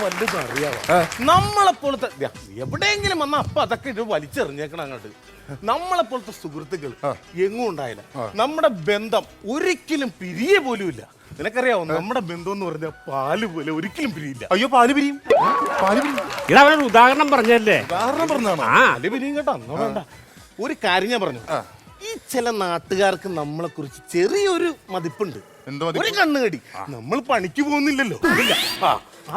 വല്ലതും അറിയാവോ? നമ്മളെപ്പോലത്തെ എവിടെയെങ്കിലും വന്ന അപ്പൊ അതൊക്കെ ഇത് വലിച്ചെറിഞ്ഞേക്കണം അങ്ങോട്ട്. നമ്മളെപ്പോലത്തെ സുഹൃത്തുക്കൾ എങ്ങും ഉണ്ടായില്ല. നമ്മുടെ ബന്ധം ഒരിക്കലും പിരിയ പോലും ഇല്ല. നിനക്കറിയാവോ, നമ്മുടെ ബന്ധം എന്ന് പറഞ്ഞാൽ പാല് പോലെ ഒരിക്കലും പിരിയില്ല. അയ്യോ, പാല് പിരിയും. ഇതാ അവനൊരു ഉദാഹരണം പറഞ്ഞല്ലേ? ഉദാഹരണം പറഞ്ഞാണോ? പാല് പിരിയും കേട്ടോ. എന്നാ വേണ്ട, ഒരു കാര്യം ഞാൻ പറഞ്ഞു. ഈ ചില നാട്ടുകാർക്ക് നമ്മളെ കുറിച്ച് ചെറിയൊരു മതിപ്പുണ്ട്, ഒരു കണ്ണുകടി. നമ്മൾ പണിക്ക് പോകുന്നില്ലല്ലോ,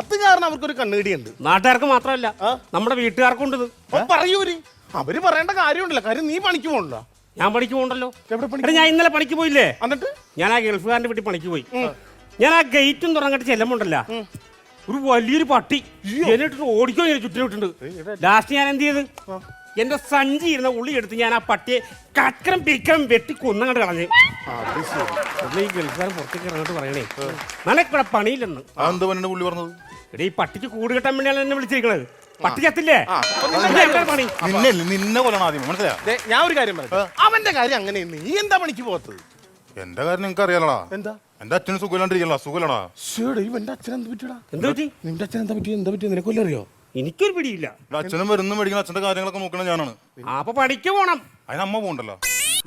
അത് കാരണം അവർക്കൊരു കണ്ണുകടിയുണ്ട്. നാട്ടുകാർക്ക് മാത്രമല്ല, നമ്മുടെ വീട്ടുകാർക്കുണ്ട്. പറയൂര്, അവര് പറയേണ്ട കാര്യമുണ്ടല്ലോ. കാര്യം നീ പണിക്ക് പോകണല്ലോ. ഞാൻ പണിക്ക് പോകണ്ടല്ലോ. ഞാൻ ഇന്നലെ പണിക്ക് പോയില്ലേ? എന്നിട്ട് ഞാൻ ആ ഗൾഫുകാരന്റെ വീട്ടിൽ പണിക്ക് പോയി. ഞാൻ ആ ഗേറ്റും തുറന്നിട്ട് ചെല്ലുമ്പോണ്ടല്ലോ, ഒരു വലിയൊരു പട്ടി എന്നിട്ട് ഓടിക്കോ ഇങ്ങനെ ചുറ്റിനിട്ടുണ്ട്. ലാസ്റ്റ് ഞാൻ എന്ത് ചെയ്ത്, എന്റെ സഞ്ചി ഇരുന്ന ഉള്ളി എടുത്ത് ഞാൻ ആ പട്ടിയെ കക്കരം പിക്കരം വെട്ടി കൊന്നങ്ങോട്ട് കളഞ്ഞു. ഈ ഗൾഫുകാരൻ പുറത്തേക്ക് ഇറങ്ങിട്ട് പറയണേ, നിനക്കിവിടെ പണിയില്ലെന്ന്. പുള്ളി പറഞ്ഞത് എടീ, ഈ പട്ടിക്ക് കൂട് കെട്ടാൻ വേണ്ടിയാണ് എന്നെ വിളിച്ചിരിക്കണത്. പട്ടി ചത്തില്ലേ? നിന്നെ കൊല്ലണം ആദ്യം, മനസ്സിലായോ? ഞാൻ ഒരു കാര്യം പറയാം, അവന്റെ കാര്യം അങ്ങനെ. നീ എന്താ പണിക്ക് പോകത്തത്? എന്റെ കാര്യം നിനക്ക് അറിയാലടാ. എന്താ? എന്റെ അച്ഛന് സുഖമില്ലാണ്ടിരിക്കണ. സുഖലടാ. എന്റെ അച്ഛൻ എന്താ പറ്റിയടാ? എന്താ പറ്റി? നിന്റെ അച്ഛൻ എന്താ പറ്റി? എന്താ പറ്റി? നിനക്കൊല്ലം അറിയോ? എനിക്കൊരു പിടിയില്ല. അച്ഛനും വരുന്ന മേടിക്കുന്ന അച്ഛന്റെ കാര്യങ്ങളൊക്കെ നോക്കണ ഞാനാണ്. അപ്പൊ പണിക്ക് പോണം. അതിന് അമ്മ പോകണ്ടല്ലോ.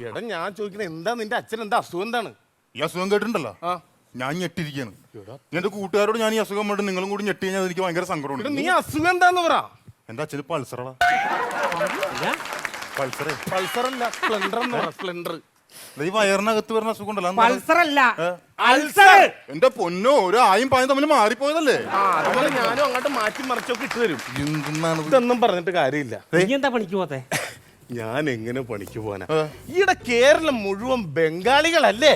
എടാ, ഞാൻ ചോദിക്കണേ, എന്താ നിന്റെ അച്ഛൻ എന്താ അസുഖം? എന്താണ് ഈ അസുഖം കേട്ടിട്ടുണ്ടല്ലോ? ഞാൻ ഞെട്ടിരിക്കുകയാണ്. എന്റെ കൂട്ടുകാരോട് ഞാൻ ഈ അസുഖം വേണ്ടി നിങ്ങളും കൂടി ഞെട്ടി കഴിഞ്ഞാൽ എനിക്ക് ഭയങ്കര സങ്കടമുണ്ട്. നീ അസുഖം എന്താന്ന് പറ. എന്റെ അച്ഛന് പൾസറടാ. പൾസറല്ല, സ്പ്ലെൻഡർ എന്ന് പറ. സ്പ്ലെൻഡർ. ഈ വയറിനകത്ത് വരുന്ന അസുഖം ഉണ്ടല്ലോ. പൾസറല്ല, അൾസർ. എന്റെ പൊന്നോ, ഒരു ആയും പായും തമ്മിൽ മാറിപ്പോയതല്ലേ? അതുപോലെ ഞാനും അങ്ങോട്ട് മാറ്റി മറിച്ചൊക്കെ ഇട്ട് തരും. ഇതൊന്നും പറഞ്ഞിട്ട് കാര്യമില്ല. നീ എന്താ പണിക്ക് പോത്തെ? ഞാൻ എങ്ങനെ പണിക്ക് പോവാനാ? ഈടെ കേരളം മുഴുവൻ ബംഗാളികളല്ലേ?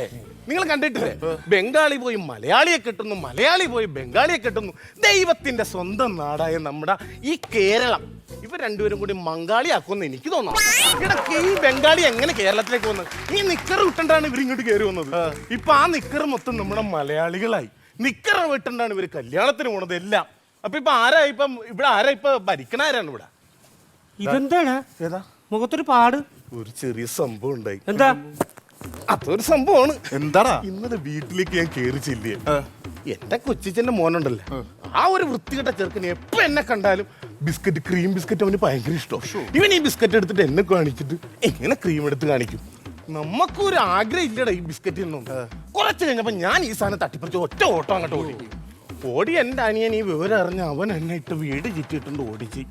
നിങ്ങൾ കണ്ടിട്ടില്ലേ? ബംഗാളി പോയി മലയാളിയെ കെട്ടുന്നു, മലയാളി പോയി ബംഗാളിയെ കെട്ടുന്നു. ദൈവത്തിന്റെ സ്വന്തം നാടായ നമ്മുടെ ഈ കേരളം ഇവർ രണ്ടുപേരും കൂടി മംഗാളിയാക്കുമെന്ന് എനിക്ക് തോന്നുന്നു. ഇടയ്ക്ക് ഈ ബംഗാളി എങ്ങനെ കേരളത്തിലേക്ക് വന്നത്? ഈ നിക്കർ വിട്ടണ്ടാണ് ഇവർ ഇങ്ങോട്ട് കയറി വന്നത്. ഇപ്പൊ ആ നിക്കർ മൊത്തം നമ്മുടെ മലയാളികളായി. നിക്കർ വിട്ടണ്ടാണ് ഇവര് കല്യാണത്തിന് പോണത് എല്ലാം. അപ്പൊ ഇപ്പൊ ആരാ ഇപ്പം ഇവിടെ? ആരാ ഇപ്പൊ ഭരിക്കണാരാണ് ഇവിടെ? ഇതെന്താണ്? ഏതാ മുഖത്തൊരു പാട്? ഒരു ചെറിയ സംഭവം ഉണ്ടായി. എന്താ? അതൊരു സംഭവമാണ്. എന്താടാ? ഇന്നലെ വീട്ടിലേക്ക് ഞാൻ കേറി ചെല്ലിയ എന്റെ കൊച്ചിച്ചന്റെ മോനുണ്ടല്ലോ, ആ ഒരു വൃത്തികെട്ട ചെറുക്കന് എപ്പോ എന്നെ കണ്ടാലും ബിസ്ക്കറ്റ്, ക്രീം ബിസ്ക്കറ്റ് അവന് ഭയങ്കര ഇഷ്ടം. ഇവൻ ഈ ബിസ്ക്കറ്റ് എടുത്തിട്ട് എന്നെ കാണിച്ചിട്ട് എങ്ങനെ ക്രീം എടുത്ത് കാണിക്കും. നമുക്കൊരു ആഗ്രഹം ഇല്ലടാ ഈ ബിസ്ക്കറ്റ് ഒന്നും. കുറച്ച് കഴിഞ്ഞപ്പോ ഞാൻ ഈ സാധനം തട്ടിപ്പറിച്ച് ഒറ്റ ഓട്ടം അങ്ങോട്ട് ഓടി. എന്റെ അനിയൻ ഈ വിവരം അറിഞ്ഞ അവൻ എന്നെ ഇട്ട് വീട് ചുറ്റിയിട്ടുണ്ട് ഓടിച്ച്.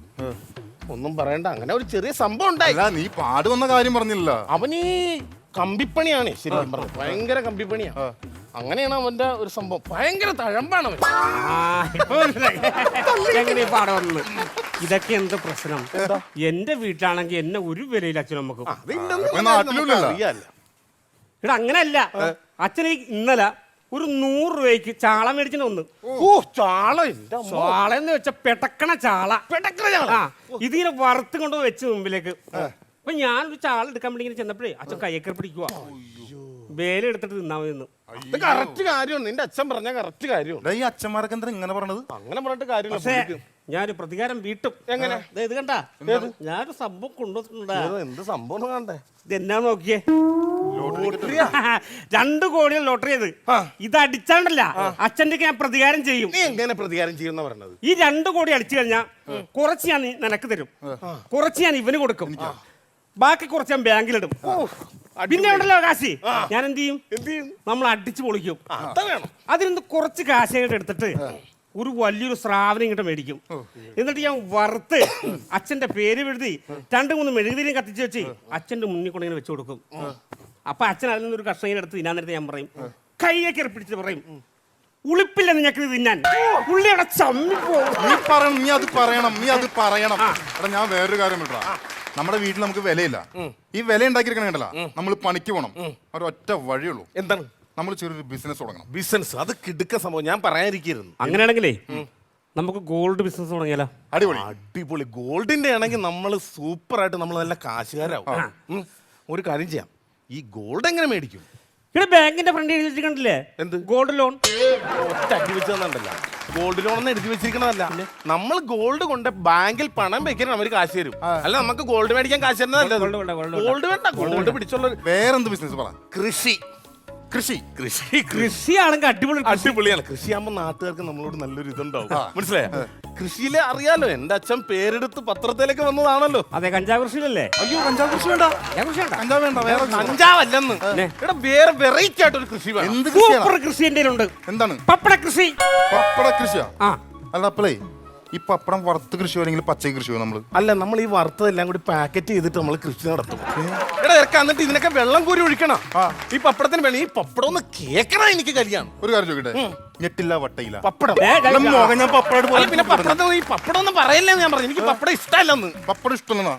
ഒന്നും പറയണ്ട, അങ്ങനെ ഒരു ചെറിയ സംഭവം ഉണ്ടായി. നീ പാട് വന്ന കാര്യം പറഞ്ഞില്ല. അവനീ കമ്പിപ്പണിയാണ്, ശരിക്കും പറഞ്ഞു. ഭയങ്കര കമ്പിപ്പണിയാ. അങ്ങനെയാണ് അവന്റെ ഒരു സംഭവം. ഭയങ്കര തഴമ്പാണ് അവൻ. ഇതൊക്കെ എന്ത് പ്രശ്നം? എന്റെ വീട്ടിലാണെങ്കിൽ എന്നെ ഒരു വിലയില്ല അച്ഛനും നമുക്കും. ഇവിടെ അങ്ങനെയല്ല. അച്ഛന് ഇന്നലെ ഒരു 100 രൂപയ്ക്ക് ചാള മേടിച്ചിട്ട് വന്ന്. ചാളെന്ന് വെച്ച പെടക്കണ ചാള. ഇതിനെ വറുത്ത് കൊണ്ട് വെച്ച് മുമ്പിലേക്ക്. അപ്പൊ ഞാനൊരു ചാള എടുക്കാൻ വേണ്ടി ഇങ്ങനെ ചെന്നപ്പോഴേ അച്ഛൻ കയ്യേക്കർ പിടിക്കുക. വേല എടുത്തിട്ട് തിന്നാ മതി. കറക്റ്റ് കാര്യമാണ് നിന്റെ അച്ഛൻ പറഞ്ഞ. കറക്റ്റ് കാര്യമാണ്. ഈ അച്ഛന്മാരൊക്കെ എന്താ ഇങ്ങനെ പറഞ്ഞത്? അങ്ങനെ പറഞ്ഞിട്ട് കാര്യമില്ല. ഞാനൊരു പ്രതികാരം വീട്ടും. എങ്ങനെ? ഇത് കണ്ട, ഞാനൊരു സംഭവം കൊണ്ടുവന്നിട്ടുണ്ട്. എന്ത് സംഭവം കണ്ടേ? ഇതെന്നാ നോക്കിയേ, 2 കോടിയുടെ ലോട്ടറി. ഇത് അടിച്ചാണ്ടല്ല അച്ഛൻ്റെ ഞാൻ പ്രതികാരം ചെയ്യും. നീ എങ്ങനെ പ്രതികാരം ചെയ്യുന്ന പറഞ്ഞത്? ഈ 2 കോടി അടിച്ചു കഴിഞ്ഞാൽ കുറച്ച് ഞാൻ നിനക്ക് തരും, കുറച്ച് ഞാൻ ഇവന് കൊടുക്കും, ബാക്കി കുറച്ച് ഞാൻ ബാങ്കിലിടും. പിന്നെ ഉണ്ടല്ലോ കാശി, ഞാൻ എന്ത് ചെയ്യും? നമ്മൾ അടിച്ചു പൊളിക്കും. അതിനൊന്ന് കുറച്ച് കാശ് എടുത്തിട്ട് ഒരു വലിയൊരു സ്രാവനം ഇങ്ങോട്ട് മേടിക്കും. എന്നിട്ട് ഞാൻ വറുത്ത് അച്ഛന്റെ പേര് എഴുതി 2-3 മെഴുകുതിരിയും കത്തിച്ച് വെച്ച് അച്ഛന്റെ മുന്നിൽ കൊണ്ട് ഇങ്ങനെ വെച്ചു കൊടുക്കും. അപ്പൊ അച്ഛൻ അതിൽ നിന്നൊരു കഷ്ണം ഇങ്ങനെ എടുത്ത് തിന്നാൻ നേരത്തെ ഞാൻ പറയും, കൈയൊക്കെ ഇറപ്പിടിച്ചിട്ട് പറയും, ഉളിപ്പില്ല നിനക്ക് തിന്നാൻ. പുള്ളി അവിടെ ചമ്മിപ്പോ. നീ അത് പറയണം. ഞാൻ വേറൊരു കാര്യം വിട്ടാ, നമ്മുടെ വീട്ടിൽ നമുക്ക് വിലയില്ല. ഈ വില ഉണ്ടാക്കിയിരിക്കണ നമ്മൾ പണിക്ക് പോകണം. ഒരൊറ്റ വഴിയുള്ളൂ. എന്താണ്? നമ്മൾ ചെറിയൊരു ബിസിനസ് തുടങ്ങണം. ബിസിനസ്? അത് കിടുക്ക സംഭവം. ഞാൻ പറയാനിരിക്കുന്നു. അങ്ങനെയാണെങ്കിലേ നമുക്ക് ഗോൾഡ് ബിസിനസ് തുടങ്ങിയാലോ? അടിപൊളി. ഗോൾഡിന്റെ ആണെങ്കിൽ നമ്മൾ സൂപ്പറായിട്ട് നമ്മൾ നല്ല കാശുകാരാവും. ഒരു കാര്യം ചെയ്യാം, ഈ ഗോൾഡ് എങ്ങനെ മേടിക്കും? ഇവിടെ ബാങ്കിന്റെ ഫ്രണ്ട് എഴുതി വെച്ചിട്ടുണ്ടല്ലേ, എന്ത്? Gold loan. ഒറ്റ അടി വെച്ചതല്ല, ഗോൾഡ് ലോൺ എന്ന് എഴുതി വെച്ചിരിക്കണതല്ല. നമ്മൾ ഗോൾഡ് കൊണ്ട് ബാങ്കിൽ പണം വെക്കാൻ അവർ കാശ് തരും. അല്ല നമുക്ക് ഗോൾഡ് മേടിക്കാൻ കാശ് തരുന്നതല്ല. ഗോൾഡ് വേണ്ട, ഗോൾഡ് പിടിച്ചുള്ള വേറെന്ത് ബിസിനസ് പറ? കൃഷി. കൃഷി. കൃഷി കൃഷിയാണെങ്കിൽ അടിപൊളി കൃഷി. അടിപൊളിയാണ്. കൃഷിയാകുമ്പോ നാട്ടുകാർക്ക് നമ്മളോട് നല്ലൊരു ഇതുണ്ടാവും. മനസ്സിലായോ? കൃഷിയിലെ അറിയാലോ, എന്റെ അച്ഛൻ പേരെടുത്ത് പത്രത്തിലേക്ക് വന്നതാണല്ലോ. അതെ, കഞ്ചാവ് കൃഷിയിലല്ലേ? അയ്യോ, കഞ്ചാവ് കൃഷി വേണ്ട. കൃഷി വേണ്ട. കഞ്ചാവ് വേണ്ട, വേറെ കഞ്ചാവല്ലെന്ന്. എടാ, വേറെ വെറൈറ്റി ആയിട്ടൊരു കൃഷി വേണം. എന്ത് കൃഷിയാണ്? സൂപ്പർ കൃഷി എന്റെ ഉണ്ട്. എന്താണ്? പപ്പട കൃഷി. പപ്പട കൃഷിയാ? ആ, അല്ല, അപ്പളേ ഈ പപ്പടം വറുത്ത് കൃഷിയോ അല്ലെങ്കിൽ പച്ചക്കറി കൃഷിയോ നമ്മള്? അല്ല, നമ്മൾ ഈ വറുത്തതെല്ലാം കൂടി പാക്കറ്റ് ചെയ്തിട്ട് നമ്മൾ കൃഷി നടത്തും. എടാ ഇറക്കാം, എന്നിട്ട് ഇതിനൊക്കെ വെള്ളം കോരി ഒഴിക്കണം. ഈ പപ്പടത്തിന് വേണം. ഈ പപ്പടം ഒന്ന് കേക്കണം, എനിക്ക് കല്യാണം. ഒരു കാര്യം ചോദിക്കട്ടെ, ഞെട്ടില്ല വട്ടയില്ല പപ്പടം. മോഹൻ ഞാൻ പപ്പടം അല്ല, പിന്നെ പപ്പടത്തിന് ഈ പപ്പടം ഒന്നും പറയല്ലേ ഞാൻ പറഞ്ഞു. എനിക്ക് പപ്പടം ഇഷ്ടമല്ലെന്ന്. പപ്പടം ഇഷ്ടമല്ല.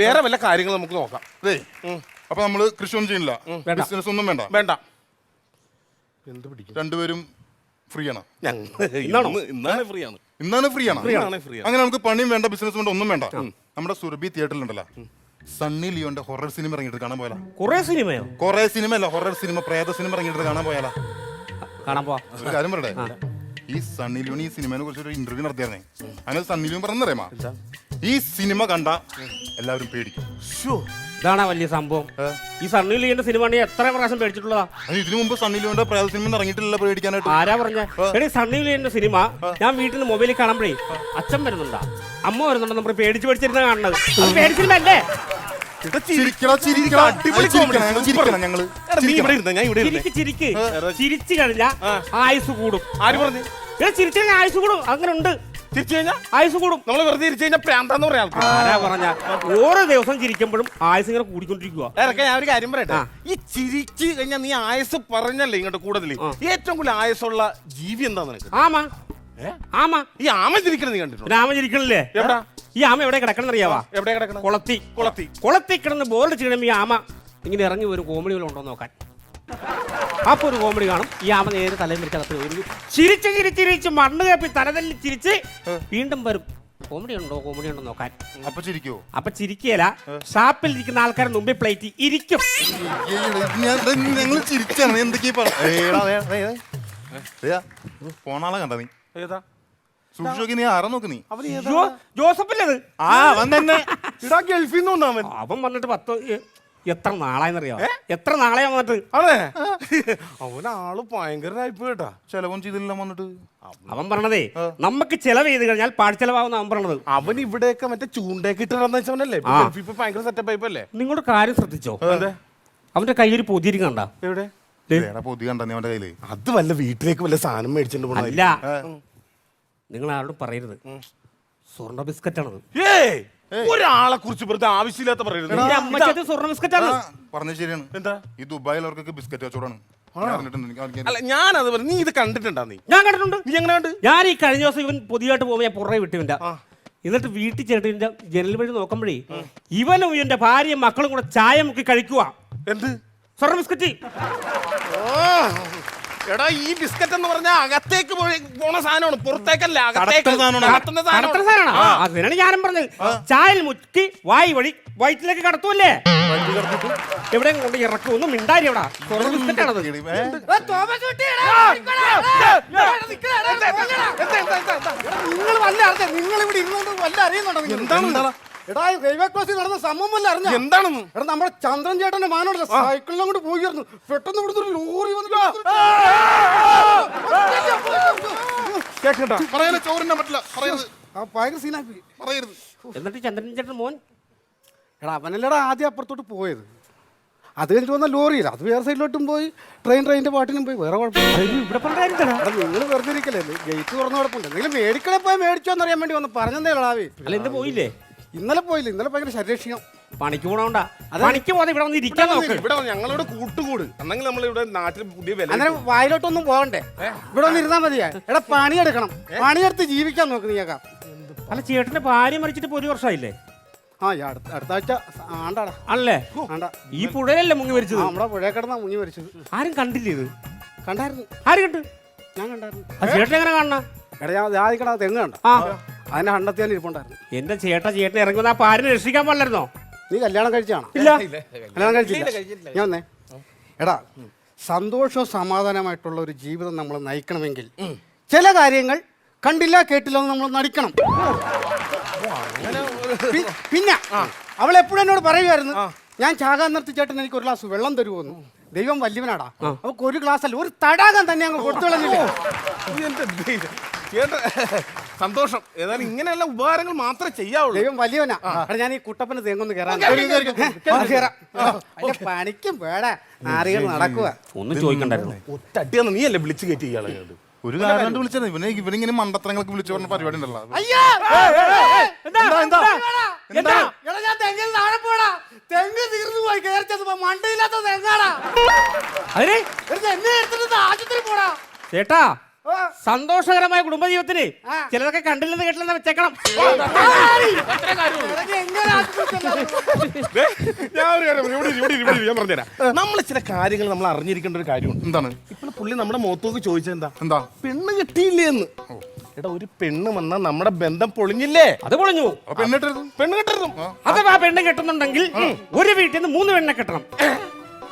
വേറെ വല്ല കാര്യങ്ങൾ നമുക്ക് നോക്കാം. അപ്പൊ നമ്മള് കൃഷി ഒന്നും ചെയ്യില്ല, ബിസിനസ് ഒന്നും വേണ്ട. വേണ്ട. എന്ത് പിടിക്കും? രണ്ടുപേരും ഫ്രീ ആണ്. ഇന്നാണ് ഫ്രീ ആണ്. ഇന്നാണ് ഫ്രീ ആണ്. ഫ്രീ ആണ്. അങ്ങനെ നമുക്ക് പണിയും വേണ്ട, ബിസിനസ് വേണ്ട, ഒന്നും വേണ്ട. നമ്മുടെ സുരഭി തിയേറ്ററിലുണ്ടല്ലോ സണ്ണി ലിയോന്റെ ഹൊറർ സിനിമ ഇറങ്ങിയിട്ട് കാണാൻ പോയാലോ? കുറെ സിനിമയോ? കുറെ സിനിമ അല്ല, ഹൊറർ സിനിമ, പ്രേത സിനിമ ഇറങ്ങിയിട്ട് കാണാൻ പോയാലോ? കാണാൻ പോവാ. ഒരു കാര്യം പറയട്ടെ, ഈ സണ്ണി ലിയോൺ ഈ സിനിമയെ കുറിച്ച് ഒരു ഇന്റർവ്യൂ നടത്തിയായിരുന്നേ. അങ്ങനെ സണ്ണി ലിയോൺ പറഞ്ഞറിയാമോ, ഈ സിനിമ കണ്ട എല്ലാവരും പേടിക്കും. ഇതാണ് വലിയ സംഭവം. ഈ സണ്ണി ലിയോന്റെ സിനിമ എത്ര പ്രാവശ്യം പേടിച്ചിട്ടുള്ളതാ? ഇതിനു മുമ്പ് സണ്ണി ലിയോന്റെ പ്രേത സിനിമ ഇറങ്ങിയിട്ടില്ല പേടിക്കാനായിട്ട്. ആരാ പറഞ്ഞ? എടീ, സണ്ണി ലിയോന്റെ സിനിമ ഞാൻ വീട്ടിൽ നിന്ന് മൊബൈലിൽ കാണുമ്പോഴേ അച്ഛൻ വരുന്നുണ്ടാ, അമ്മ വരുന്നുണ്ടോ, നമ്മൾ പേടിച്ച് പേടിച്ചിരുന്ന കാണുന്നത്. അത് പേടിച്ചിരുന്നല്ലേ? ചിരിച്ചു കഴിഞ്ഞാ ആയുസ് കൂടും. ആര് പറഞ്ഞു? ചിരിച്ചു കഴിഞ്ഞാൽ ആയുസ് കൂടും. അങ്ങനെ ഉണ്ട്. തിരിച്ചു കഴിഞ്ഞാൽ ആയുസ് കൂടും. നമ്മൾ വെറുതെ തിരിച്ചു കഴിഞ്ഞാൽ പ്രാന്താന്ന് പറയാം. ആരാ പറഞ്ഞ? ഓരോ ദിവസം ചിരിക്കുമ്പോഴും ആയുസ് ഇങ്ങനെ കൂടിക്കൊണ്ടിരിക്കുക. ഞാൻ ഒരു കാര്യം പറയട്ടെ, ഈ ചിരിച്ചു കഴിഞ്ഞാൽ നീ ആയുസ് പറഞ്ഞല്ലേ ഇങ്ങോട്ട് കൂടുതൽ ഏറ്റവും കൂടുതൽ ആയുസുള്ള ജീവി എന്താ നിനക്ക്? ആമ. ആമ. ഈ ആമ ചിരിക്കണം നീ കണ്ടിട്ടുണ്ടോ? ആമ ചിരിക്കണില്ലേ? എവിടാ ഈ ആമ എവിടെ കിടക്കണം അറിയാവാ? എവിടെ കിടക്കണം? കുളത്തി. കുളത്തി. കുളത്തി കിടന്ന് ബോർഡ് ചെയ്യണം. ഈ ആമ ഇങ്ങനെ ഇറങ്ങി ഒരു കോമഡി വല്ലതും ഉണ്ടോ നോക്കാൻ. അപ്പൊ ഒരു കോമഡി കാണും. ഈ ആമ നേരെ തലയിൽ വെച്ചകത്ത് ഒരു ചിരിച്ച് ചിരിച്ചിരിച്ച് മണ്ണ് കപ്പി തലതല്ലി ചിരിച്ച് വീണ്ടും വരും. കോമഡി ഉണ്ടോ നോക്കാൻ. അപ്പൊ ചിരിക്കോ? അപ്പൊ ചിരിക്കല. ഷാപ്പിൽ ഇരിക്കുന്ന ആൾക്കാരെ മുമ്പിൽ പ്ലേറ്റ് ഇരിക്കും. ഞങ്ങൾ ചിരിച്ചാണ് എന്തൊക്കെയാ പോണാളെ കണ്ട നീ? ഏതാ? സൂക്ഷിച്ചോക്കി, നീ ആരാ നോക്ക് നീ? ജോസഫല്ലേ? അവൻ തന്നെ ഗൾഫിൽ നിന്ന് അവൻ. അവൻ വന്നിട്ട് എത്ര നാളായെന്നറിയോ? എത്ര നാളെയാ വന്നിട്ട്? അതെ, അവനാള് ഭയങ്കരനായിപ്പോ കേട്ടാ. ചെലവും ചെയ്തില്ല വന്നിട്ട്. അവൻ പറഞ്ഞതേ നമുക്ക് ചെലവ് ചെയ്ത് കഴിഞ്ഞാൽ പാഴ്ചെലവാകുന്ന അവൻ പറഞ്ഞത്. അവൻ ഇവിടെയൊക്കെ മറ്റേ ചൂണ്ടയൊക്കെ ഇട്ടിടന്ന് വെച്ചവനല്ലേ? ഇപ്പൊ ഭയങ്കര സെറ്റപ്പ് ആയിപ്പല്ലേ? നിങ്ങളുടെ കാര്യം ശ്രദ്ധിച്ചോ? അവന്റെ കയ്യിൽ ഒരു പൊതിയിരിക്കും കണ്ട? എവിടെ പൊതി കണ്ട അവന്റെ കയ്യില്? അത് വല്ല വീട്ടിലേക്ക് വല്ല സാധനം മേടിച്ചിട്ട് പോണ? അല്ല, നിങ്ങൾ ആരോടും പറയരുത്. സ്വർണ്ണ ബിസ്ക്കറ്റാണത്. ഒരാളെ കുറിച്ച് വെറുതെ ആവശ്യമില്ലാത്ത പറയരുത്. സ്വർണ്ണ ബിസ്ക്കറ്റാണ്. പറഞ്ഞത് ശരിയാണ്. എന്താ? ഈ ദുബായിലവർക്കൊക്കെ ബിസ്ക്കറ്റ് കച്ചവടമാണ്. അല്ല, ഞാനത് പറഞ്ഞു. നീ ഇത് കണ്ടിട്ടുണ്ടാ? ഞാൻ കണ്ടിട്ടുണ്ട്. നീ എങ്ങനെ കണ്ട്? ഞാൻ ഈ കഴിഞ്ഞ ദിവസം ഇവൻ പുതിയതായിട്ട് പോകുമ്പോൾ ഞാൻ പുറകെ വിട്ടുവിന്റെ എന്നിട്ട് വീട്ടിൽ ചേട്ടൻ്റെ ജനൽ വഴി നോക്കുമ്പോഴേ ഇവനും ഇവന്റെ ഭാര്യയും മക്കളും കൂടെ ചായ മുക്കി കഴിക്കുക. എന്ത്? സ്വർണ്ണ ബിസ്ക്കറ്റ്. എടാ, ഈ ബിസ്ക്കറ്റ് എന്ന് പറഞ്ഞാൽ അകത്തേക്ക് പോണ സാധനമാണ്, പുറത്തേക്കല്ല. അതിനാണ് ഞാനും പറഞ്ഞത്. ചായൽ മുക്കി വായി വഴി വയറ്റിലേക്ക് കടത്തുമല്ലേ? എവിടെയും കൊണ്ട് ഇറക്കൊന്നും മിണ്ടാരി. എവിടാ സ്വർണ്ണ ബിസ്ക്കറ്റാണത്. നിങ്ങൾ ഇവിടെ ഇരുന്നോണ്ട് വല്ല അറിയുന്നുണ്ടോ? എന്താണ്? എടാ, റെയിൽവേ ക്രോസിൽ നടന്ന സംഭവം വല്ല അറിഞ്ഞ? എന്താണെന്ന്? എടാ, നമ്മുടെ ചന്ദ്രൻ ചേട്ടന്റെ മാനോട് സൈക്കിളിൽ അങ്ങോട്ട് പോയിരുന്നു. പെട്ടെന്ന് ഇവിടുന്ന് ഒരു ലോറി വന്നിട്ട് ചോറിനാൻ പറ്റില്ല. ഭയങ്കര സീനാക്കി പറയരുത്. എന്നിട്ട് ചന്ദ്രൻ ചേട്ടൻ മോൻ എടാ, അവനല്ലടാ ആദ്യം അപ്പുറത്തോട്ട് പോയത്. അത് കഴിഞ്ഞിട്ട് വന്ന ലോറിയില്ല, അത് വേറെ സൈഡിലോട്ടും പോയി. ട്രെയിനിന്റെ പാട്ടിനും പോയി. വേറെ കുഴപ്പമില്ല. ഇവിടെ പറഞ്ഞായിരുന്നടാ. നിങ്ങൾ വെറുതെ ഇരിക്കല്ലേ? ഗേറ്റ് തുറന്നു കുഴപ്പമില്ല. എന്തെങ്കിലും മേടിക്കണേ പോയി മേടിച്ചോന്നറിയാൻ വേണ്ടി വന്ന് പറഞ്ഞതേളാവേ. അല്ല, എന്ത് പോയില്ലേ? ഇന്നലെ പോയില്ല. ഇന്നലെ ഭയങ്കര ശരീരം. പണിക്ക് പോണോണ്ടാ. പണിക്ക് പോകാതെ ഇവിടെ വന്ന് ഇരിക്കാൻ നോക്ക്. ഇവിടെ ഞങ്ങളിവിടെ കൂട്ടുകൂട്. എന്നെങ്കിൽ നമ്മൾ ഇവിടെ നാട്ടിൽ പുതിയ വില. അങ്ങനെ വായിലോട്ടൊന്നും പോകണ്ടേ? ഇവിടെ ഒന്ന് ഇരുന്നാ മതിയാ. എടാ, പണിയെടുക്കണം. പണിയെടുത്ത് ജീവിക്കാൻ നോക്ക് നീക്കാ. അല്ല, ചേട്ടന്റെ ഭാര്യ മരിച്ചിട്ട് ഇപ്പൊ 1 വർഷമായില്ലേ? അടുത്ത ആഴ്ച ആണ്ടാടാ. അല്ലേ? ആണ്ടാ. ഈ പുഴയല്ലേ മുങ്ങി മരിച്ചത്? നമ്മുടെ പുഴ കിടന്നാ മുങ്ങി മരിച്ചത്. ആരും കണ്ടില്ലേ ഇത്? കണ്ടായിരുന്നു. ആര് കണ്ട്? ഞാൻ കണ്ടായിരുന്നു. ചേട്ടൻ എങ്ങനെ കാണണ? എടാ, ഞാൻ ആദ്യം തെങ്ങ് കണ്ട. അതിനെ കണ്ടെത്തിയാൽ ഇരിപ്പുണ്ടായിരുന്നു. എന്റെ ചേട്ടൻ ഇറങ്ങുന്ന ആ പാരിനെ രക്ഷിക്കാൻ പാടില്ലായിരുന്നോ? നീ കല്യാണം കഴിച്ചാണോ? ഇല്ല, കല്യാണം കഴിച്ചില്ല. ഞാൻ വന്നേ. എടാ, സന്തോഷവും സമാധാനമായിട്ടുള്ള ഒരു ജീവിതം നമ്മൾ നയിക്കണമെങ്കിൽ ചില കാര്യങ്ങൾ കണ്ടില്ല കേട്ടില്ല എന്ന് നമ്മൾ നടിക്കണം. പിന്നെ അവൾ എപ്പോഴും എന്നോട് പറയുമായിരുന്നു, ഞാൻ ചാകാൻ നിർത്തി ചേട്ടൻ എനിക്ക് 1 ഗ്ലാസ് വെള്ളം തരുമെന്ന്. ദൈവം വലിയവനാടാ. അവർക്ക് ഒരു ഗ്ലാസ് അല്ല, ഒരു തടാകം തന്നെ അങ്ങ് കൊടുത്തു കളഞ്ഞില്ലേ? എന്റെ ദൈവം. ചേട്ടാ സന്തോഷം. ഏതായാലും ഇങ്ങനെയുള്ള ഉപകാരങ്ങൾ മാത്രമേ ചെയ്യാവുള്ളൂ. ദൈവം വലിയവനാ. എടാ, ഞാൻ ഈ കുട്ടപ്പന് തേങ്ങൊന്ന് കയറാൻ പണിക്കും വേടാ, ആറുകൾ നടക്കുക. ഒന്നും ചോദിക്കണ്ടായിരുന്നു. ഒറ്റടിയാന്ന് നീ അല്ലേ വിളിച്ചു കയറ്റി ഇയാളെ? ഒരു കാര്യം കൊണ്ട് വിളിച്ചത് ഇവനിങ്ങനെ മണ്ടത്തരങ്ങളൊക്കെ വിളിച്ചു പറഞ്ഞ പരിപാടി ഉണ്ടല്ലോ. അയ്യോ! എന്താ? എടാ, ഞാൻ തെങ്ങിൽ താഴെ പോടാ. തെങ്ങ് തീർന്നു പോയി, കയറിച്ചത് മണ്ടയില്ലാത്ത തെങ്ങാടാ. അതിന് എന്നെ എടുത്തിട്ട് ആശുപത്രി പോടാ. ചേട്ടാ, സന്തോഷകരമായ കുടുംബജീവിതത്തിന് ചിലതൊക്കെ കണ്ടില്ലെന്ന് കേട്ടില്ലെന്ന് വെച്ചേക്കണം. ഞാൻ പറഞ്ഞുതരാം. നമ്മൾ ചില കാര്യങ്ങൾ നമ്മൾ അറിഞ്ഞിരിക്കേണ്ട ഒരു കാര്യമുണ്ട്. എന്താണ്? ഇപ്പോൾ പുള്ളി നമ്മുടെ മുഖത്തോക്ക് ചോദിച്ചത് എന്താ? പെണ്ണ് കിട്ടിയില്ലേ എന്ന്. എടാ, ഒരു പെണ്ണ് വന്നാൽ നമ്മുടെ ബന്ധം പൊളിഞ്ഞില്ലേ? അത് പൊളിഞ്ഞു. പെണ്ണ് കെട്ടരുതും. അഥവാ പെണ്ണ് കെട്ടുന്നുണ്ടെങ്കിൽ ഒരു വീട്ടിൽ നിന്ന് 3 പെണ്ണെ കെട്ടണം.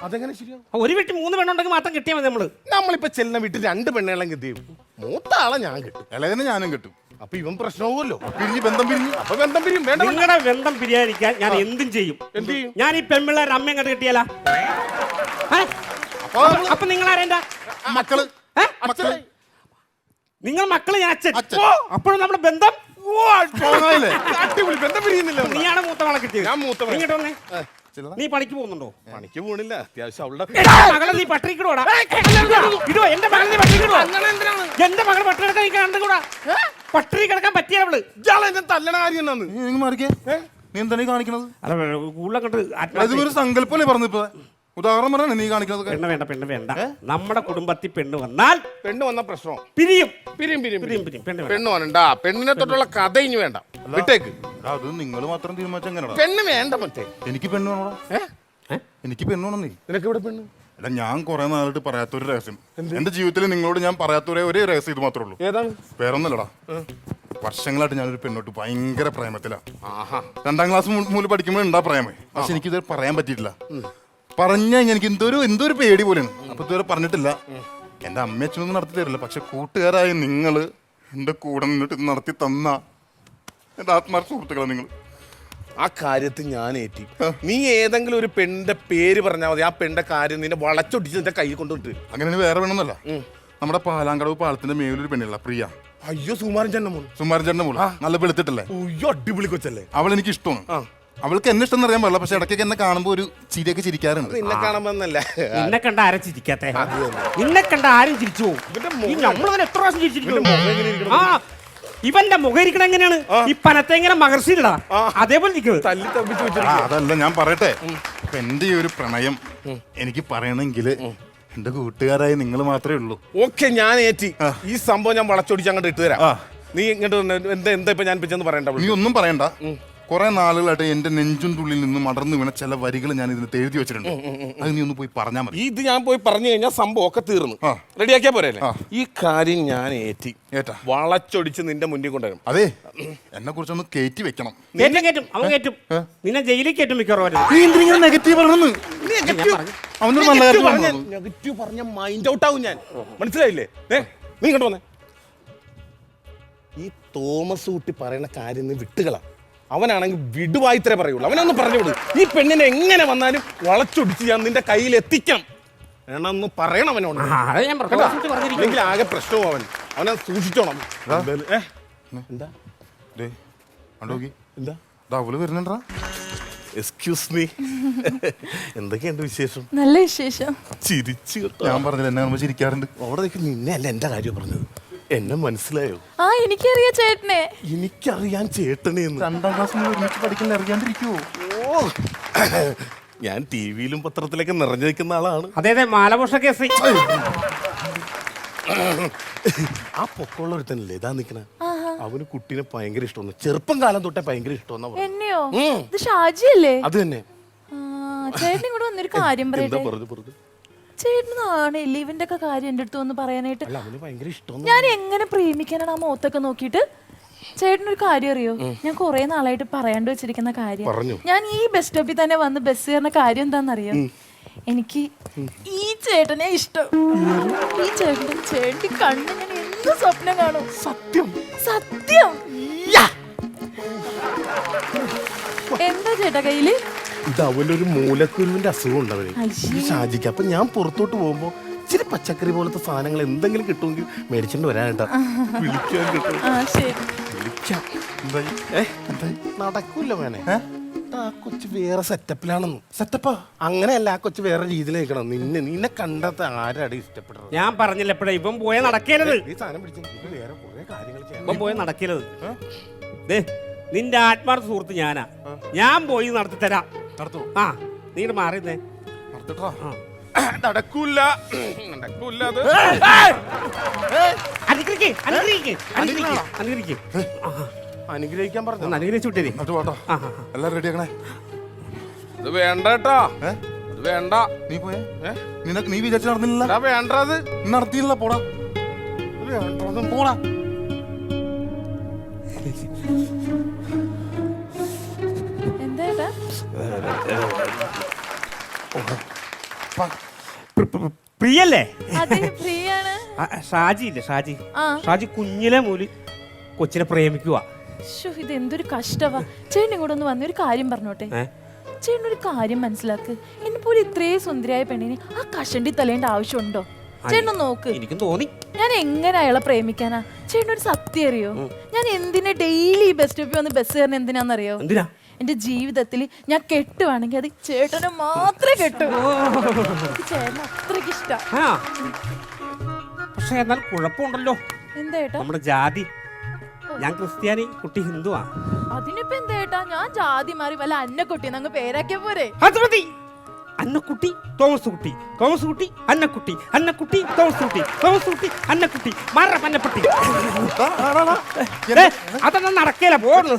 അതെങ്ങനെ ശരിയാവും? ഒരു വീട്ടിൽ 3 പെണ്ണുണ്ടെങ്കിൽ മാത്രം കിട്ടിയാൽ മതി. നമ്മളിപ്പോ ചെല്ലുന്ന വീട്ടിൽ 2 പെണ്ണുകളും കിട്ടിയും മൂത്ത ആളെ ഞാൻ കിട്ടും, ഇളയതിനെ ഞാനും കിട്ടും. അപ്പൊ ഇവൻ പ്രശ്നമാവുമല്ലോ. ബന്ധം പിരിഞ്ഞു. അപ്പൊ ബന്ധം പിരിയും. വേണ്ട, നിങ്ങളുടെ ബന്ധം പിരിയാതിരിക്കാൻ ഞാൻ എന്തും ചെയ്യും. എന്ത് ചെയ്യും? ഞാൻ ഈ പെൺപിള്ളേരുടെ അമ്മ അങ്ങോട്ട് കിട്ടിയാല. അപ്പൊ നിങ്ങൾ ആരെന്താ മക്കള്? മക്കള് നിങ്ങൾ മക്കള്, ഞാൻ അച്ഛൻ. അപ്പോഴും നമ്മുടെ ബന്ധം അടിപൊളി. ബന്ധം പിരിയുന്നില്ല. നീയാണ് മൂത്ത മകളെ കിട്ടിയത്. ഞാൻ മൂത്തവൻ. ഇങ്ങോട്ട് വന്നേ. നീ പണിക്ക് പോകുന്നുണ്ടോ? പണിക്ക് പോണില്ല, അത്യാവശ്യം അവളുടെ മകളെ നീ പട്ടിണിക്കിടോടാ. ഇടോ, എന്റെ മകളെ നീ പട്ടിണിക്കിടോ. എന്റെ മകൾ പട്ടിണി കിടക്കാൻ എനിക്ക് കണ്ടുകൂടാ. പട്ടിണി കിടക്കാൻ പറ്റിയ അവള്. ഇയാളെ എന്നെ തല്ലണ കാര്യം എന്നാന്ന്? നീ മാറിക്കേ. നീ എന്താണ് കാണിക്കണത്? അല്ല, കൂടുതൽ ഇത് ഒരു സങ്കല്പല്ലേ പറഞ്ഞിപ്പോ? ഉദാഹരണം പറയണേ നീ കാണിക്കുന്നത്. പെണ്ണ് വേണ്ട. നമ്മുടെ കുടുംബത്തിൽ പെണ്ണ് വന്നാൽ പെണ്ണ് വന്ന പ്രശ്നം പിരിയും. പെണ്ണ് വരണ്ട. പെണ്ണിനെ തൊട്ടുള്ള കഥ ഇനി വേണ്ട, വിട്ടേക്ക്. അത് നിങ്ങൾ മാത്രം തീരുമാനിച്ച എങ്ങനെയാ? പെണ്ണ് വേണ്ട. മറ്റേ എനിക്ക് പെണ്ണ് വേണോടാ. എനിക്ക് പെണ്ണ് വേണം. നീ നിനക്ക് ഇവിടെ പെണ്ണ്? അല്ല, ഞാൻ കുറെ നാളായിട്ട് പറയാത്തൊരു രഹസ്യം. എന്റെ ജീവിതത്തിൽ നിങ്ങളോട് ഞാൻ പറയാത്തൊരേ ഒരേ രഹസ്യം ഇത് മാത്രമേ ഉള്ളൂ. ഏതാണ്? വേറൊന്നല്ലടാ, വർഷങ്ങളായിട്ട് ഞാനൊരു പെണ്ണോട്ട് ഭയങ്കര പ്രേമത്തിലാ. 2ാം ക്ലാസ് മുതൽ പഠിക്കുമ്പോൾ ഉണ്ടാ പ്രേമേ. പക്ഷെ എനിക്കിത് പറയാൻ പറ്റിയിട്ടില്ല. പറഞ്ഞു കഴിഞ്ഞാൽ എനിക്ക് എന്തോരു പേടി പോലെയാണ്. അപ്പൊ ഇതുവരെ പറഞ്ഞിട്ടില്ല. എന്റെ അമ്മ അച്ഛനൊന്നും നടത്തി തരില്ല. പക്ഷെ കൂട്ടുകാരായ നിങ്ങള് എന്റെ കൂടെ നിന്നിട്ട് ഇത് നടത്തി തന്ന എന്റെ ആത്മാർത്ഥ സുഹൃത്തുക്കളാണ് നിങ്ങൾ. ആ കാര്യത്തിൽ ഞാൻ ഏറ്റി. നീ ഏതെങ്കിലും ഒരു പെണ്ണിന്റെ പേര് പറഞ്ഞാൽ മതി, ആ പെണ്ണിന്റെ കാര്യം നിന്നെ വളച്ചൊടിച്ച് നിന്റെ കൈ കൊണ്ടുവിട്ട്. അങ്ങനെ വേറെ വേണമെന്നല്ല, നമ്മുടെ പാലാങ്കടവ് പാലത്തിന്റെ മേലൊരു പെണ്ണില്ല, പ്രിയ. അയ്യോ, സുമാരൻ ചേട്ടന്റെ മോള്. സുമാരൻ ചേട്ടന്റെ മോള് നല്ല വെളുത്തിട്ടല്ലേ? അയ്യോ, അടിപൊളി കൊച്ചല്ലേ. അവൾ എനിക്ക് ഇഷ്ടമാണ്. അവൾക്ക് എന്നെ ഇഷ്ടം അറിയാൻ പാടില്ല. പക്ഷെ ഇടയ്ക്കൊക്കെ എന്നെ കാണുമ്പോ ഒരു ചിരിയൊക്കെ ചിരിക്കാറുണ്ട്. നിന്നെ കാണുമ്പോന്നല്ല, നിന്നെ കണ്ട ആരും ചിരിക്കാത്ത. നിന്നെ കണ്ട ആരും ചിരിച്ചു പോകും. നമ്മളങ്ങനെ എത്ര പ്രാവശ്യം ചിരിച്ചിട്ടുണ്ട്. ഇവന്റെ മുഖം ഇരിക്കണ എങ്ങനെയാണ്? ഈ പനത്തെങ്ങനെ മഹർഷിയിലടാ അതേപോലെ ഇരിക്കുന്നത്. തല്ലി തപ്പിച്ച് അതല്ല, ഞാൻ പറയട്ടെ. അപ്പൊ എന്റെ ഈ ഒരു പ്രണയം എനിക്ക് പറയണമെങ്കിൽ എന്റെ കൂട്ടുകാരായി നിങ്ങൾ മാത്രമേ ഉള്ളൂ. ഓക്കെ, ഞാൻ ഏറ്റി. ഈ സംഭവം ഞാൻ വളച്ചൊടിച്ച് അങ്ങോട്ട് ഇട്ട് തരാം. നീ ഇങ്ങോട്ട് എന്താ ഇപ്പൊ ഞാൻ ചെന്ന് പറയണ്ട? നീ ഒന്നും പറയണ്ട. കുറെ നാളുകളായിട്ട് എന്റെ നെഞ്ചുണ്ടുള്ളിൽ നിന്ന് മടർന്നു വീണ ചില വരികൾ ഞാൻ ഇതിന് എഴുതി വെച്ചിട്ടുണ്ട്. അത് നീ ഒന്ന് പോയി പറഞ്ഞാൽ മതി. ഇത് ഞാൻ പോയി പറഞ്ഞു കഴിഞ്ഞാൽ സംഭവം ഒക്കെ തീർന്നു. റെഡിയാക്കിയാ പോരല്ലേ? ഈ കാര്യം ഞാൻ ഏറ്റാ വളച്ചൊടിച്ച് നിന്റെ മുന്നിൽ കൊണ്ടുവരും. അതെ, എന്നെ കുറിച്ചൊന്ന് കയറ്റി വെക്കണം. കേറ്റും അവൻ കേറ്റും. നിന്നെ ജയിലിൽ കേട്ടും മിക്കവാറും. നെഗറ്റീവ് പറയണമെന്ന്. അവനൊരു നല്ല കാര്യം. നെഗറ്റീവ് പറഞ്ഞ മൈൻഡ് ഔട്ട് ആവും ഞാൻ. മനസ്സിലായില്ലേ? നീ ഇങ്ങോട്ട് വന്നേ. ഈ തോമസ് കുട്ടി പറയുന്ന കാര്യം നീ വിട്ടുകളാ. അവനാണെങ്കിൽ വിടുവായിത്രേ പറയുള്ളൂ. അവനൊന്ന് പറഞ്ഞു വിടും. ഈ പെണ്ണിനെ എങ്ങനെ വന്നാലും വളച്ചൊടിച്ച് ഞാൻ നിന്റെ കയ്യിൽ എത്തിക്കാം വേണമെന്ന് പറയണം അവനോട്. അല്ലെങ്കിൽ ആകെ പ്രശ്നവും. അവനെ സൂക്ഷിച്ചോണം. എന്താ വരുന്നുണ്ടാ? എക്സ്ക്യൂസ് മീ, എന്തൊക്കെയുണ്ട് വിശേഷം? നല്ല വിശേഷം. ചിരിച്ചു. ഞാൻ പറഞ്ഞില്ല എന്നെ നമ്മൾ ചിരിക്കാറുണ്ട്. അവിടെ നിന്നെ അല്ല എന്റെ കാര്യം പറഞ്ഞത്. എന്നെ മനസ്സിലായോ? ആ, എനിക്കറിയാം ചേട്ടനെ. എനിക്കറിയാൻ ചേട്ടനെ. 2ാം ക്ലാസ് ഒരുമിച്ച് പഠിക്കുന്ന അറിയാണ്ടിരിക്കുവോ? ഓ, ഞാൻ ടിവിയിലും പത്രത്തിലൊക്കെ നിറഞ്ഞു നിൽക്കുന്ന ആളാണ്. അതെ, മാലപോഷ കേസ്. ആ പൊക്കമുള്ള ഒരുത്തനല്ലേ ഇതാ നിക്കണ. അവന് കുട്ടീനെ ഭയങ്കര ഇഷ്ടമാണ്. ചെറുപ്പം കാലം തൊട്ടേ ഭയങ്കര ഇഷ്ടമെന്നാ. എന്നെയോ? ഇത് ഷാജിയല്ലേ? അത് തന്നെ. ചേട്ടൻ ഇങ്ങോട്ട് വന്നൊരു കാര്യം പറയട്ടെ. ചേട്ടന് നാണയില്ലേ ഇവന്റെ ഒക്കെ കാര്യം എന്റെ അടുത്ത് വന്ന് പറയാനായിട്ട്? ഞാൻ എങ്ങനെ പ്രേമിക്കാനാണ് ആ മുഖത്തൊക്കെ നോക്കിയിട്ട്? ചേട്ടനൊരു കാര്യം അറിയോ? ഞാൻ കുറെ നാളായിട്ട് പറയാണ്ട് വെച്ചിരിക്കുന്ന കാര്യം. ഞാൻ ഈ ബസ് സ്റ്റോപ്പിൽ തന്നെ വന്ന് ബസ് കയറുന്ന കാര്യം എന്താണെന്നറിയോ? എനിക്ക് ഈ ചേട്ടനെ ഇഷ്ടം. ഈ ചേട്ടൻ കണ്ണ് ഞാൻ എന്ത് സ്വപ്നം കാണും. സത്യം സത്യം. എന്താ ചേട്ടാ കയ്യില്? ഇത് അവനൊരു മൂലക്കുരുവിന്റെ അസുഖം ഉണ്ട് അവന് അയ്യേ. ഈ ഷാജിക്ക്. അപ്പൊ ഞാൻ പുറത്തോട്ട് പോകുമ്പോ ഇച്ചിരി പച്ചക്കറി പോലത്തെ സാധനങ്ങൾ എന്തെങ്കിലും കിട്ടുമെങ്കിൽ മേടിച്ചിട്ട് വരാനായിട്ടാ. വിളിക്കാൻ കിട്ടും. ആ ശരി. വിളിക്കാം. എന്തായി? എന്തായി? നടക്കൂല മോനെ. ആ കൊച്ചു വേറെ സെറ്റപ്പിലാണെന്ന്. സെറ്റപ്പാ? അങ്ങനെയല്ല, ആ കൊച്ചു വേറെ രീതിയിൽ നിൽക്കണം. നിന്നെ കണ്ടത് ആരാടി ഇഷ്ടപ്പെടുന്നത്? ഞാൻ പറഞ്ഞില്ല എപ്പോഴേ ഇവൻ പോയ നടക്കരുത്. ഈ സാധനം പിടിച്ച് വേറെ കുറെ കാര്യങ്ങൾ ചെയ്യാൻ. ഇവൻ പോയ നടക്കരുത്. ദേ, നിന്റെ ആത്മാർത്ഥ സുഹൃത്ത് ഞാനാ. ഞാൻ പോയി നടത്തി തരാം. നടത്തൂ. ആ നീ ഇങ്ങട് മാറിയേ. നടത്തട്ടാ. നടക്കൂല, നടക്കൂല അത്. അനുഗ്രഹിക്കാൻ പറഞ്ഞു. അനുഗ്രഹിച്ചു വിട്ടേ. നടത്തു പോട്ടോ. എല്ലാരും റെഡി ആക്കണേ. ഇത് വേണ്ട കേട്ടോ. ഇത് വേണ്ട. നീ പോയേ. നീ വിചാരിച്ച നടന്നില്ല. വേണ്ടത് നടത്തിയില്ല. പോടാ. വേണ്ടതും പോടാ. എന്താ ഏട്ടാ? പ്രിയല്ലേ? അതെ, ഫ്രീ ആണ്. ഷാജി ഇല്ലേ? ഷാജി ആ. ഷാജി കുഞ്ഞിലെ മൂലി കൊച്ചിനെ പ്രേമിക്കുക. ശ്ശോ, ഇത് എന്തൊരു കഷ്ടവാ. ചേട്ടൻ ഇങ്ങോട്ട് ഒന്ന് വന്ന ഒരു കാര്യം പറഞ്ഞോട്ടെ. ചേട്ടൻ ഒരു കാര്യം മനസ്സിലാക്ക്. എന്നെ പോലെ ഇത്രയും സുന്ദരിയായ പെണ്ണിന് ആ കഷണ്ടി തലേണ്ട ആവശ്യമുണ്ടോ? ചേട്ടൻ നോക്ക്. എനിക്കും തോന്നി. ഞാൻ എങ്ങനെ അയാളെ പ്രേമിക്കാനാ? ചേട്ടൻ ഒരു സത്യം അറിയോ? ഞാൻ എന്തിനാ ഡെയിലി ബസ് സ്റ്റോപ്പിൽ വന്ന് ബസ് കയറുന്ന എന്തിനാന്നറിയോ? എന്തിനാ? എന്റെ ജീവിതത്തിൽ ഞാൻ കെട്ടുവാണെങ്കിൽ അത് ചേട്ടനെ മാത്രമേ കെട്ടൂ. എനിക്ക് ചേട്ടന് അത്രയ്ക്ക് ഇഷ്ട. ആ പക്ഷെ എന്നാൽ കുഴപ്പമുണ്ടല്ലോ. എന്താ ഏട്ടാ? നമ്മുടെ ജാതി. ഞാൻ ക്രിസ്ത്യാനി, കുട്ടി ഹിന്ദുവാ. അതിനിപ്പോ എന്താ ഏട്ടാ? ഞാൻ ജാതി മാറി വല്ല അന്നക്കുട്ടിന്ന് അങ്ങ് പേരാക്കിയ പോരെ? അത് മതി. അന്നക്കുട്ടി തോമസ് കുട്ടി, തോമസ് കുട്ടി അന്നക്കുട്ടി, അന്നക്കുട്ടി തോമസ് കുട്ടി, തോമസ് കുട്ടി അന്നക്കുട്ടി. മാറ പന്നപ്പട്ടി. അതൊന്നും നടക്കേല. പോന്നു.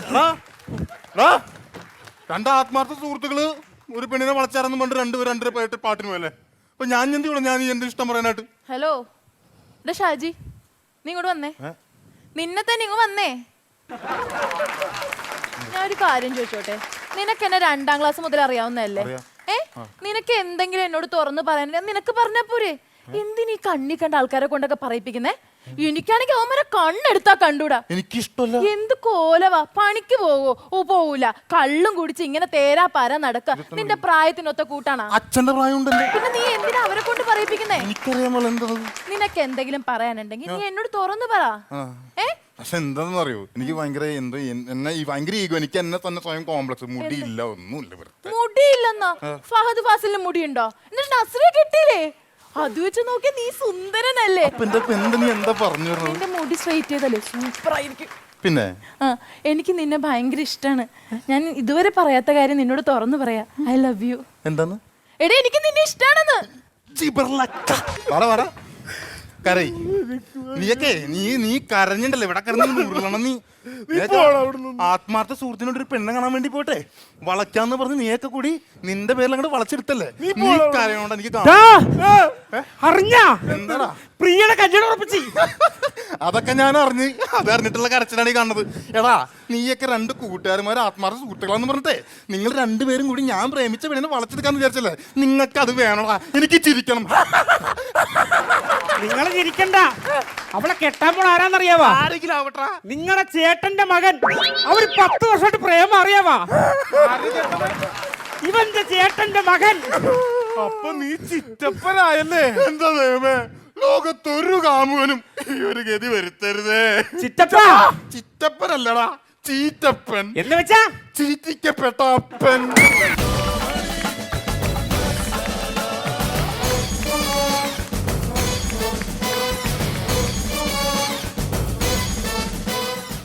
രണ്ട് ആത്മാർത്ഥ സുഹൃത്തുക്കള് ഒരു പെണ്ണിനെ വളച്ചാരെന്ന് പറഞ്ഞിട്ട് രണ്ടര പേട്ട് പാട്ടിന് പോയല്ലേ. അപ്പൊ ഞാൻ എന്ത് ചെയ്യണം? ഞാൻ എന്റെ ഇഷ്ടം പറയാനായിട്ട്. ഹലോ ഷാജി, നീ ഇങ്ങോട്ട് വന്നേ. നിന്നെ തന്നെ ഇങ്ങ് വന്നേ. ഞാൻ ഒരു കാര്യം ചോദിച്ചോട്ടെ. നിനക്ക് എന്നെ 2ാം ക്ലാസ് മുതൽ അറിയാവുന്നതല്ലേ? നിനക്ക് എന്തെങ്കിലും എന്നോട് തുറന്ന് പറയാനില്ല, നിനക്ക് പറഞ്ഞാ പോരെ? എന്തിനീ കണ്ണി കണ്ട ആൾക്കാരെ കൊണ്ടൊക്കെ പറയിപ്പിക്കുന്നേ? എനിക്കാണെങ്കിൽ അവന്മാരെ കണ്ണെടുത്താ കണ്ടൂടാ. എനിക്കിഷ്ടല്ല. എന്ത് കോലവാ. പണിക്ക് പോവൂല, കള്ളും കുടിച്ച് ഇങ്ങനെ തേരാ പാര നടക്ക. നിന്റെ പ്രായത്തിനൊത്ത കൂട്ടാണാ? അച്ഛന്റെ പ്രായം ഉണ്ടല്ലേ. പിന്നെ നീ എന്തിനാ അവരെ കൊണ്ട് പറയിപ്പിക്കുന്നേ? എനിക്കറിയാമല്ലോ എന്താ. നിനക്ക് എന്തെങ്കിലും പറയാനുണ്ടെങ്കിൽ നീ എന്നോട് തുറന്നു പറ. പക്ഷെ എന്താണെന്ന് അറിയോ, എനിക്ക് ഭയങ്കര എന്തോ എന്നെ ഭയങ്കര ഈഗോ. എനിക്ക് എന്നെ തന്നെ സ്വയം കോംപ്ലക്സ്. മുടിയില്ല, ഒന്നുമില്ല. മുടിയില്ലെന്നാ? ഫഹദ് ഫാസിലിന് മുടിയുണ്ടോ? എന്നിട്ട് നസ്രിയെ കിട്ടിയില്ലേ? അത് വെച്ച് നോക്കി നീ സുന്ദരനല്ലേ? നീ എന്താ പറഞ്ഞു? നിന്റെ മുടി സ്ട്രൈറ്റ് ചെയ്തല്ലേ സൂപ്പർ ആയിരിക്കും. പിന്നെ എനിക്ക് നിന്നെ ഭയങ്കര ഇഷ്ടമാണ്. ഞാൻ ഇതുവരെ പറയാത്ത കാര്യം നിന്നോട് തുറന്നു പറയാ. I love you. എന്താന്ന്? എടേ, എനിക്ക് നിന്നെ ഇഷ്ടാണെന്ന്. കരയി നീയൊക്കെ നീ കരഞ്ഞിട്ടല്ലേ ഇവിടെ കരഞ്ഞ. നീ ആത്മാർത്ഥ സുഹൃത്തിനോട് ഒരു പെണ്ണെ കാണാൻ വേണ്ടി പോട്ടെ വളയ്ക്കാന്ന് പറഞ്ഞ് നീയൊക്കെ കൂടി നിന്റെ പേരിൽ അങ്ങോട്ട് വളച്ചെടുത്തല്ലേ. നീ കരയോണ്ട് എനിക്ക് അറിഞ്ഞാ എന്താടാ പ്രിയയുടെ കല്യാണം ഉറപ്പിച്ച്? അതൊക്കെ ഞാൻ അറിഞ്ഞ് അതറിഞ്ഞിട്ടുള്ള കരച്ചിലാണ് ഈ കാണുന്നത്. എടാ, നീയൊക്കെ 2 കൂട്ടുകാരന്മാർ ആത്മാർത്ഥ സുഹൃത്തുക്കളാന്ന് പറഞ്ഞിട്ടേ നിങ്ങൾ 2 പേരും കൂടി ഞാൻ പ്രേമിച്ച പെണ്ണിനെ വളച്ചെടുക്കാന്ന് വിചാരിച്ചല്ലേ. നിങ്ങൾക്ക് അത് വേണോടാ. എനിക്ക് ചിരിക്കണം. നിങ്ങൾ ചിരിക്കണ്ട. അവളെ കെട്ടാൻ പോണ ആരാന്നറിയാവാ? ആരെങ്കിലും ആവട്ടെ. നിങ്ങളുടെ ചേട്ടന്റെ മകൻ. അവര് 10 വർഷമായിട്ട് പ്രേമം അറിയാവാ? ഇവന്റെ ചേട്ടന്റെ മകൻ. അപ്പൊ നീ ചിറ്റപ്പനായല്ലേ? എന്താ ദൈവമേ, ലോകത്തൊരു കാമുകനും ഈ ഒരു ഗതി വരുത്തരുതേ. ചിറ്റപ്പനല്ലടാ, ചീറ്റപ്പൻ. എന്ന് വെച്ചാ ചീറ്റിക്കപ്പെട്ട അപ്പൻ.